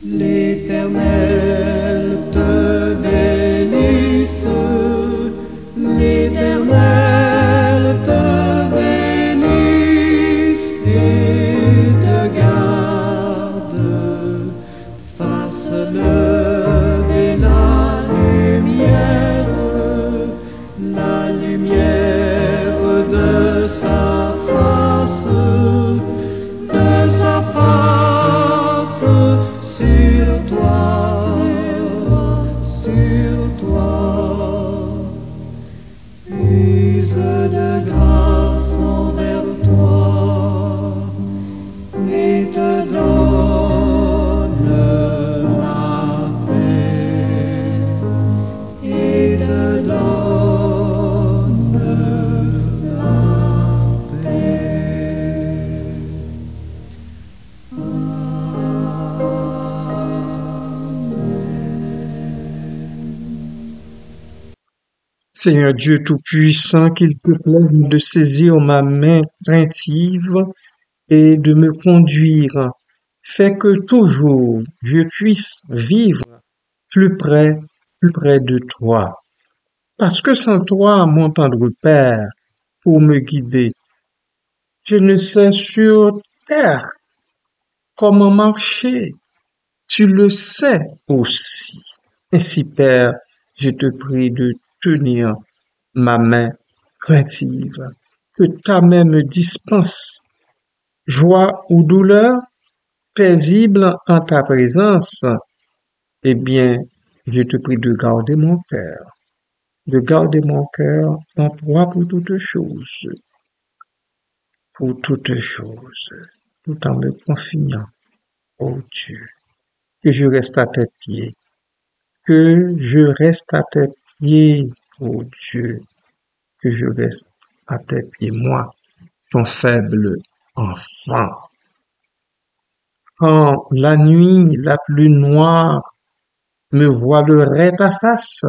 L'Éternel te bénisse, l'Éternel te bénisse et te garde, fasse lever la lumière de sa face sur toi, use de grâce envers toi et te donne la paix, et te donne la paix. Seigneur Dieu Tout-Puissant, qu'il te plaise de saisir ma main craintive et de me conduire. Fais que toujours je puisse vivre plus près de toi. Parce que sans toi, mon tendre Père, pour me guider, je ne sais sur terre comment marcher. Tu le sais aussi. Ainsi, Père, je te prie de tenir ma main craintive, que ta main me dispense joie ou douleur, paisible en ta présence. Eh bien, je te prie de garder mon cœur en toi pour toutes choses, tout en me confiant, ô Dieu, que je reste à tes pieds, ô Dieu, que je reste à tes pieds, moi, ton faible enfant. Quand la nuit la plus noire me voilerait ta face,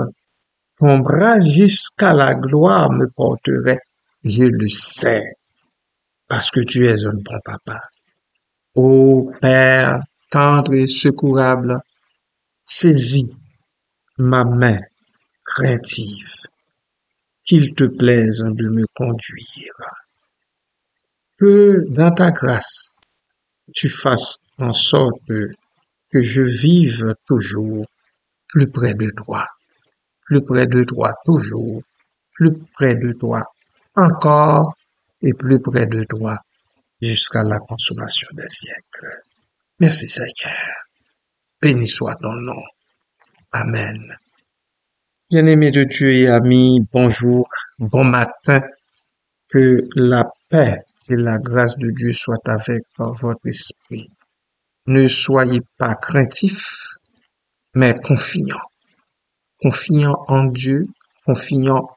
ton bras jusqu'à la gloire me porterait, je le sais, parce que tu es un bon papa. Ô Père tendre et secourable, saisis ma main craintive, qu'il te plaise de me conduire. Que dans ta grâce, tu fasses en sorte que je vive toujours plus près de toi, toujours, plus près de toi, encore et plus près de toi, jusqu'à la consommation des siècles. Merci Seigneur. Béni soit ton nom. Amen. Bien-aimés de Dieu et amis, bonjour, bon matin, que la paix et la grâce de Dieu soient avec votre esprit. Ne soyez pas craintifs, mais confiants en Dieu, confiant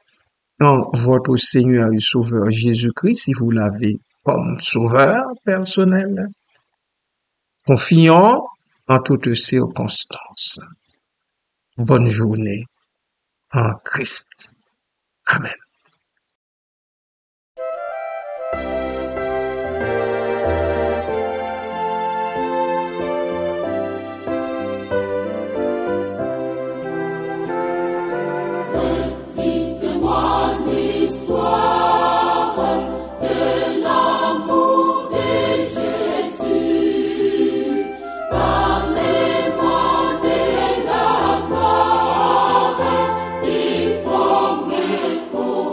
en votre Seigneur et Sauveur Jésus-Christ, si vous l'avez comme Sauveur personnel, confiant en toutes circonstances. Bonne journée en Christ. Amen. Oh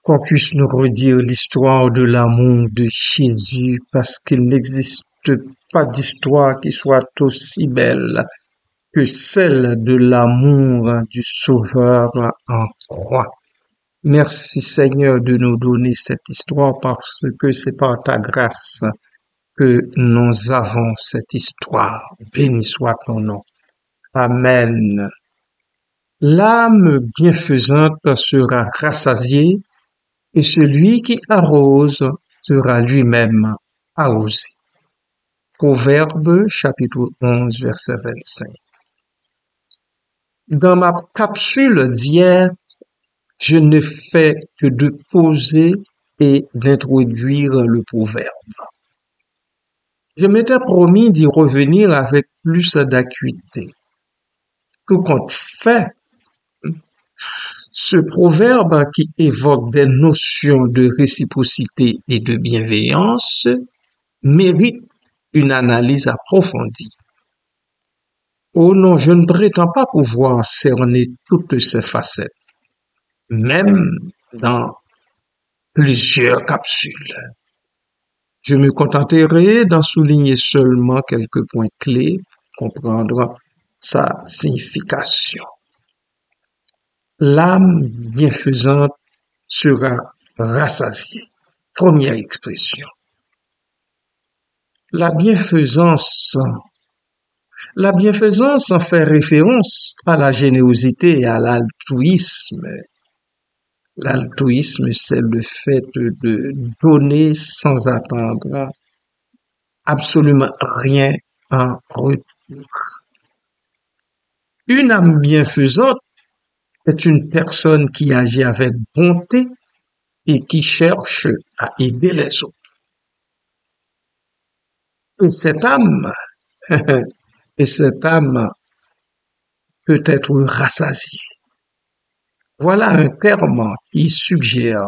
qu'on puisse nous redire l'histoire de l'amour de Jésus, parce qu'il n'existe pas d'histoire qui soit aussi belle que celle de l'amour du Sauveur en croix. Merci Seigneur de nous donner cette histoire, parce que c'est par ta grâce que nous avons cette histoire. Béni soit ton nom. Amen. L'âme bienfaisante sera rassasiée et celui qui arrose sera lui-même arrosé. Proverbe chapitre 11 verset 25. Dans ma capsule d'hier, je ne fais que de poser et d'introduire le proverbe. Je m'étais promis d'y revenir avec plus d'acuité. Que compte fait, ce proverbe qui évoque des notions de réciprocité et de bienveillance mérite une analyse approfondie. Oh non, je ne prétends pas pouvoir cerner toutes ces facettes, même dans plusieurs capsules. Je me contenterai d'en souligner seulement quelques points clés pour comprendre sa signification. L'âme bienfaisante sera rassasiée. Première expression. La bienfaisance en fait référence à la générosité et à l'altruisme. L'altruisme, c'est le fait de donner sans attendre absolument rien en retour. Une âme bienfaisante est une personne qui agit avec bonté et qui cherche à aider les autres. Et cette âme peut être rassasiée. Voilà un terme qui suggère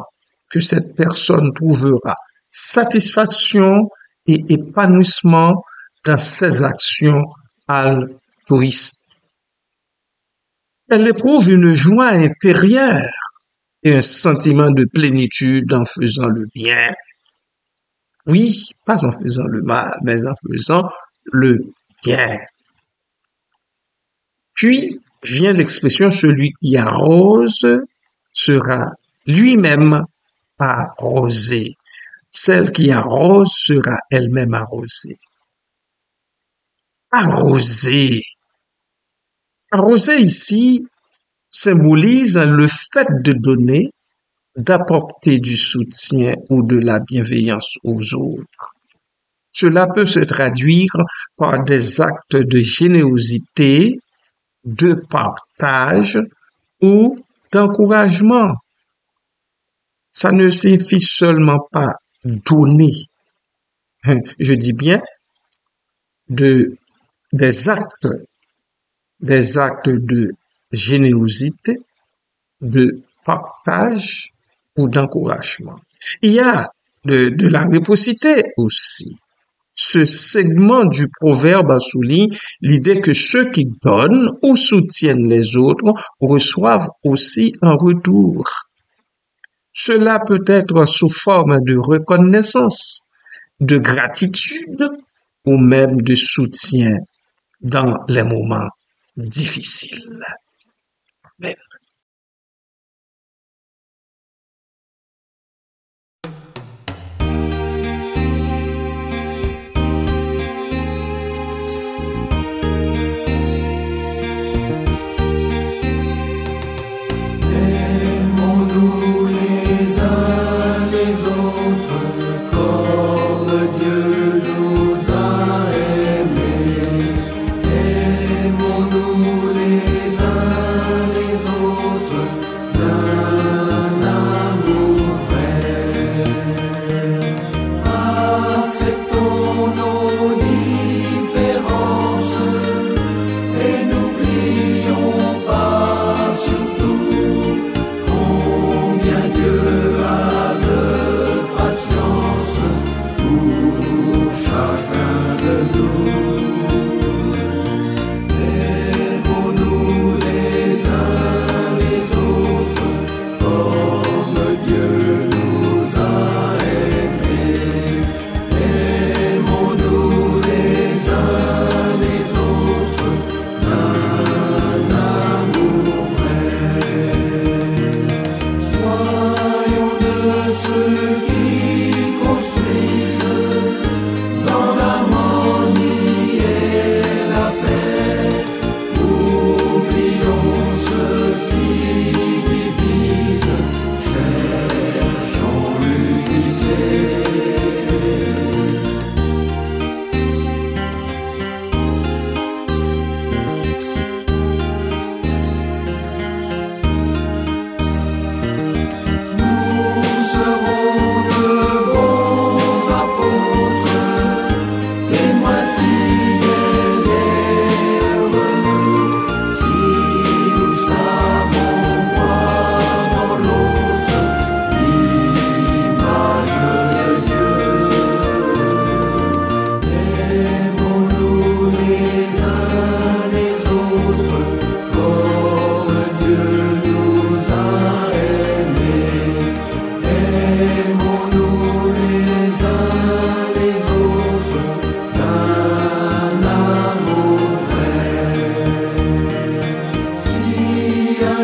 que cette personne trouvera satisfaction et épanouissement dans ses actions altruistes. Elle éprouve une joie intérieure et un sentiment de plénitude en faisant le bien. Oui, pas en faisant le mal, mais en faisant le bien. Puis vient l'expression « celui qui arrose sera lui-même arrosé ». Celle qui arrose sera elle-même arrosée. Arroser. Arroser ici symbolise le fait de donner, d'apporter du soutien ou de la bienveillance aux autres. Cela peut se traduire par des actes de générosité, de partage ou d'encouragement. Ça ne signifie seulement pas donner, je dis bien des actes de générosité, de partage ou d'encouragement. Il y a de la réciprocité aussi. Ce segment du proverbe souligne l'idée que ceux qui donnent ou soutiennent les autres reçoivent aussi en retour. Cela peut être sous forme de reconnaissance, de gratitude ou même de soutien dans les moments difficiles. Amen. Aimons-nous les uns les autres comme Dieu nous a aimés. Aimons-nous les uns les autres.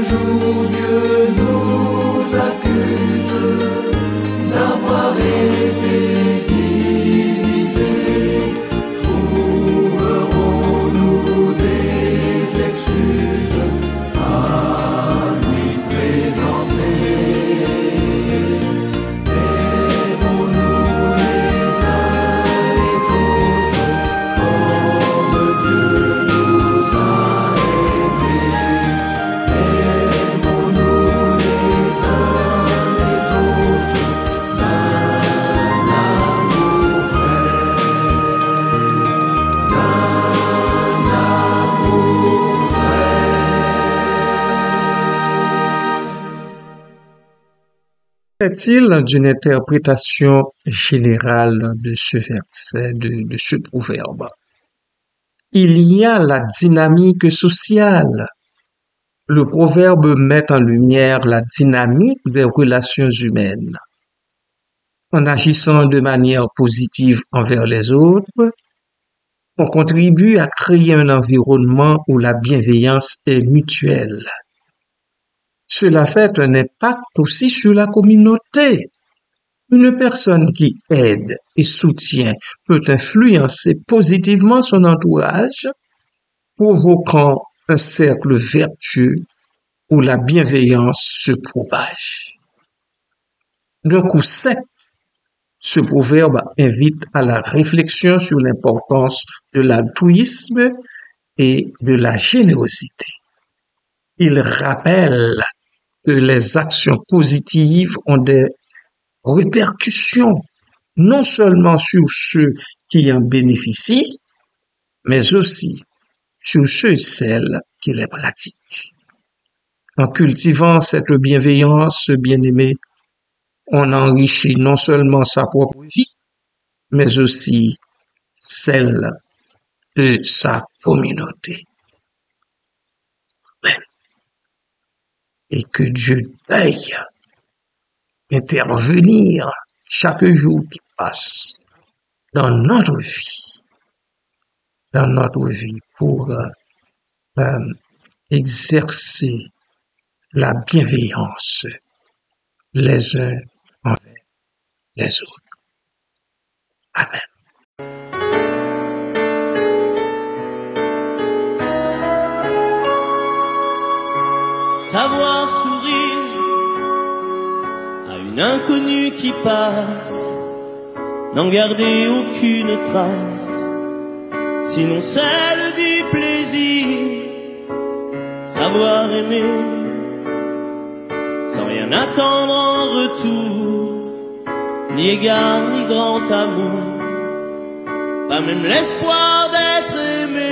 jour Dieu nous accuse d'avoir été divisés, trouverons-nous des excuses à lui présenter? Aimons-nous les uns les autres comme Dieu nous a aimés. Aimons-nous les uns les autres d'un amour vrai, d'un amour vrai. Est-il d'une interprétation générale de ce verset, de ce proverbe? Il y a la dynamique sociale. Le proverbe met en lumière la dynamique des relations humaines. En agissant de manière positive envers les autres, on contribue à créer un environnement où la bienveillance est mutuelle. Cela fait un impact aussi sur la communauté. Une personne qui aide et soutient peut influencer positivement son entourage, provoquant un cercle vertueux où la bienveillance se propage. D'un coup sec, ce proverbe invite à la réflexion sur l'importance de l'altruisme et de la générosité. Il rappelle que les actions positives ont des répercussions non seulement sur ceux qui en bénéficient, mais aussi sur ceux et celles qui les pratiquent. En cultivant cette bienveillance, bien-aimé, on enrichit non seulement sa propre vie, mais aussi celle de sa communauté. Et que Dieu veuille intervenir chaque jour qui passe dans notre vie pour exercer la bienveillance les uns envers les autres. Amen. Savoir sourire à une inconnue qui passe, n'en garder aucune trace, sinon celle du plaisir. Savoir aimer sans rien attendre en retour, ni égard ni grand amour, pas même l'espoir d'être aimé,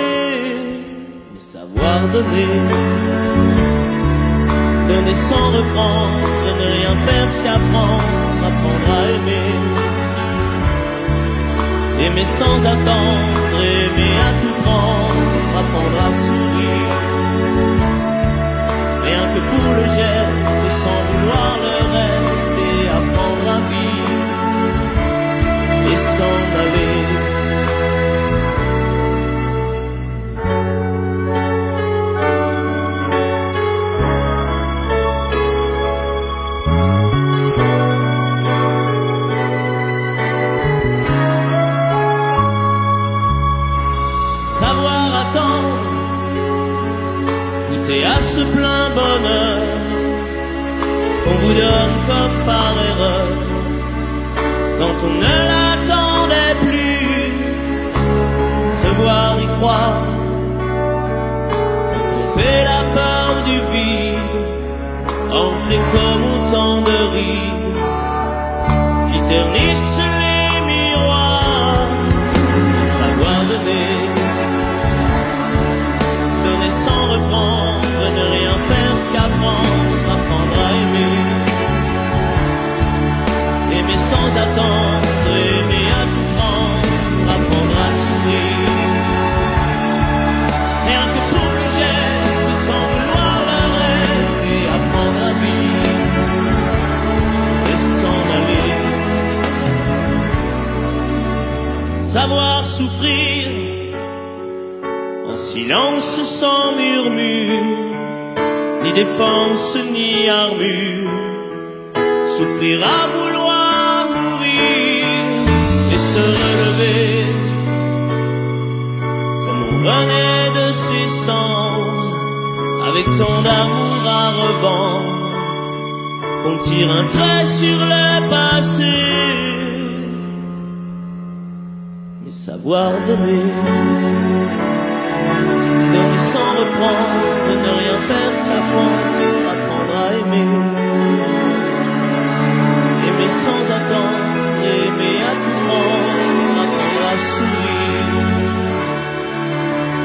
mais savoir donner. Donner sans reprendre, ne rien faire qu'apprendre, apprendre à aimer. Aimer sans attendre, aimer à tout prendre, apprendre à sourire. Rien que pour le geste, sans vouloir le reste, et apprendre à vivre, et s'en aller. Et à ce plein bonheur qu'on vous donne comme par erreur, quand on ne l'attendait plus, se voir y croire, tromper la peur du vide, entrer comme autant de rides qui ternissent les miroirs, savoir donner, donner sans reprendre. Ne rien faire qu'apprendre, apprendre à aimer. Aimer sans attendre, aimer à tout prendre, apprendre à sourire. Rien que pour le geste, sans vouloir le reste, et apprendre à vivre, et s'en aller. Savoir souffrir en silence sans murmure, ni défense ni armure, souffrir à vouloir mourir et se relever comme on renaît de ses cendres, avec tant d'amour à revendre qu'on tire un trait sur le passé. Mais savoir donner, donner sans reprendre, ne rien faire qu'apprendre, apprendre à aimer, aimer sans attendre, aimer à tout prendre, apprendre à sourire,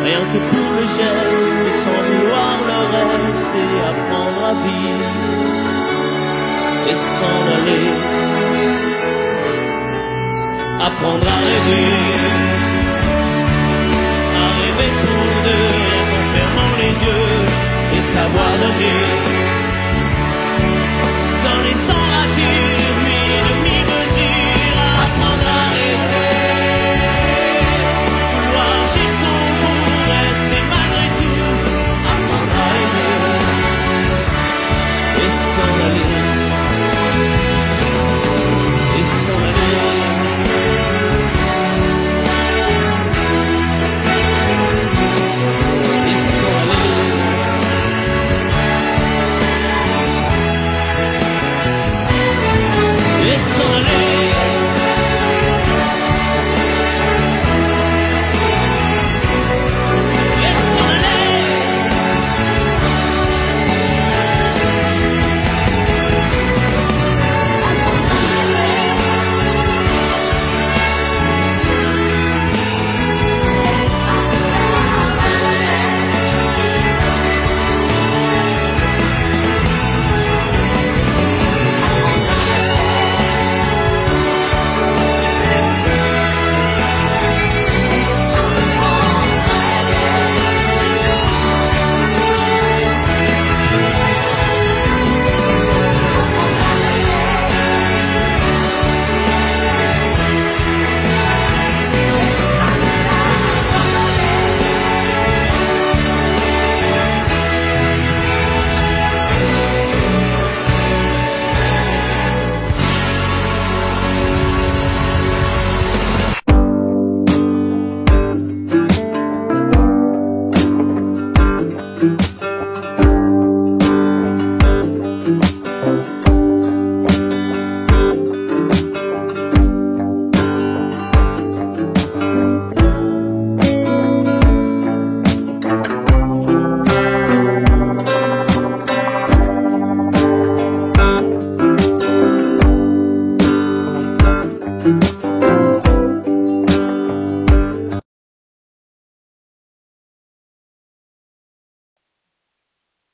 rien que pour le geste, sans vouloir le reste, et apprendre à vivre et s'en aller, apprendre à rêver pour deux, rien qu'en fermant les yeux, et savoir donner, donner sans rature, ni demi-mesure, apprendre à rester, vouloir jusqu'au bout, rester malgré tout, apprendre à aimer, et s'en aller.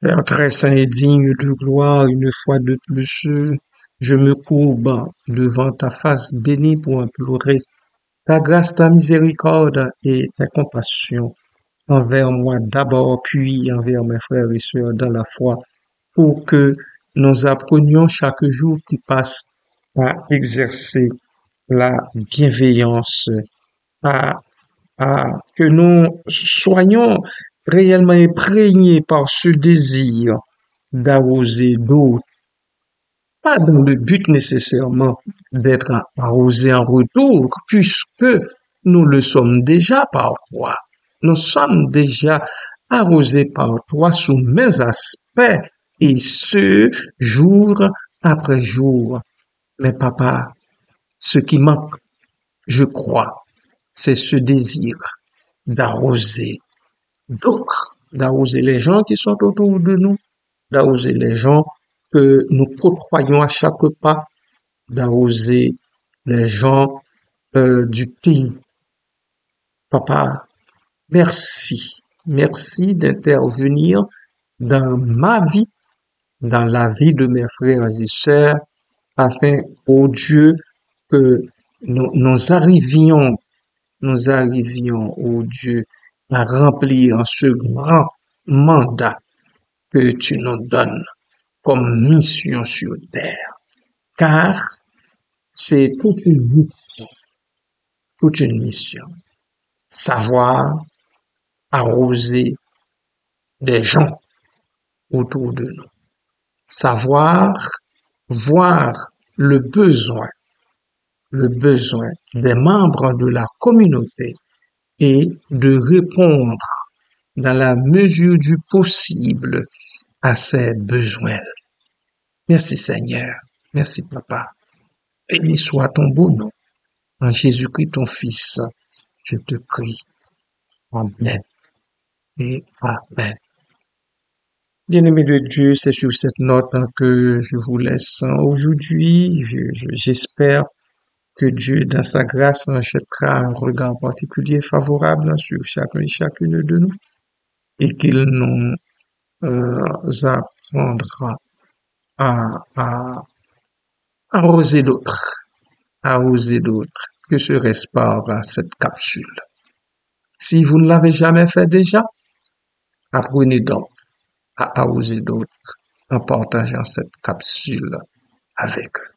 Père très saint et digne de gloire, une fois de plus, je me courbe devant ta face bénie pour implorer ta grâce, ta miséricorde et ta compassion envers moi d'abord, puis envers mes frères et sœurs dans la foi, pour que nous apprenions chaque jour qui passe à exercer la bienveillance, à, que nous soyons réellement imprégnés par ce désir d'arroser d'autres, pas dans le but nécessairement d'être arrosés en retour, puisque nous le sommes déjà par toi. Nous sommes déjà arrosés par toi sous mes aspects, et ce, jour après jour. Mais papa, ce qui manque, je crois, c'est ce désir d'arroser d'autres, d'arroser les gens qui sont autour de nous, d'arroser les gens que nous côtoyons à chaque pas, d'arroser les gens du pays. Papa, merci. Merci d'intervenir dans ma vie, dans la vie de mes frères et sœurs, afin, ô Dieu, que nous arrivions, ô Dieu, à remplir ce grand mandat que tu nous donnes comme mission sur terre. Car c'est toute une mission. Savoir arroser des gens autour de nous. Savoir, voir le besoin des membres de la communauté et de répondre dans la mesure du possible à ces besoins. Merci Seigneur, merci Papa. Béni soit ton beau nom. En Jésus-Christ ton Fils, je te prie. Amen et Amen. Bien-aimés de Dieu, c'est sur cette note que je vous laisse aujourd'hui. J'espère que Dieu, dans sa grâce, jettera un regard particulier favorable sur chacun et chacune de nous et qu'il nous apprendra à oser d'autres. Que serait-ce par cette capsule? Si vous ne l'avez jamais fait déjà, apprenez donc à oser d'autres en partageant cette capsule avec eux.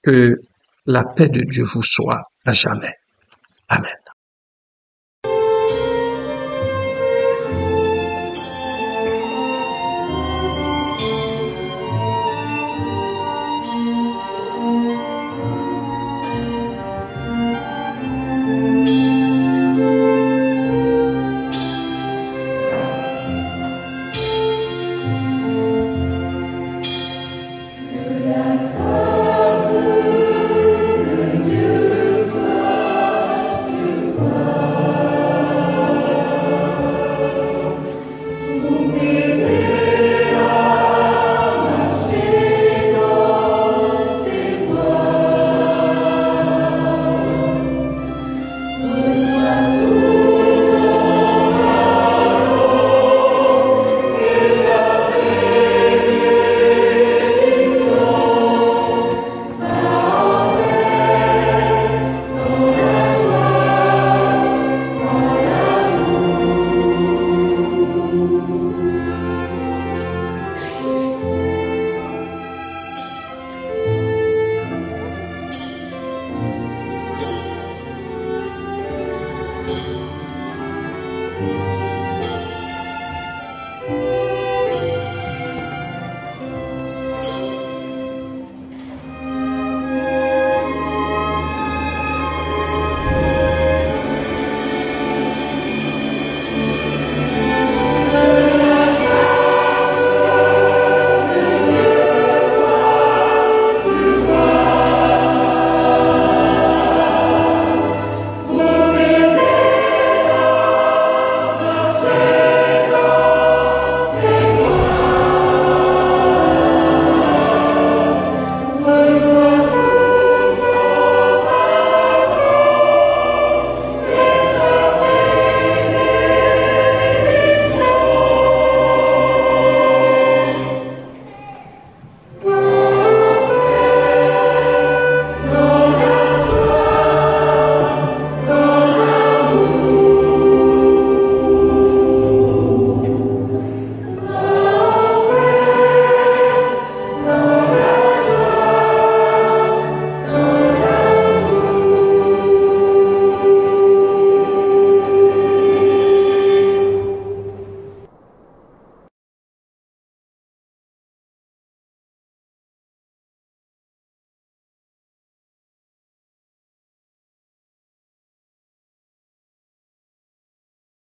Que la paix de Dieu vous soit à jamais. Amen.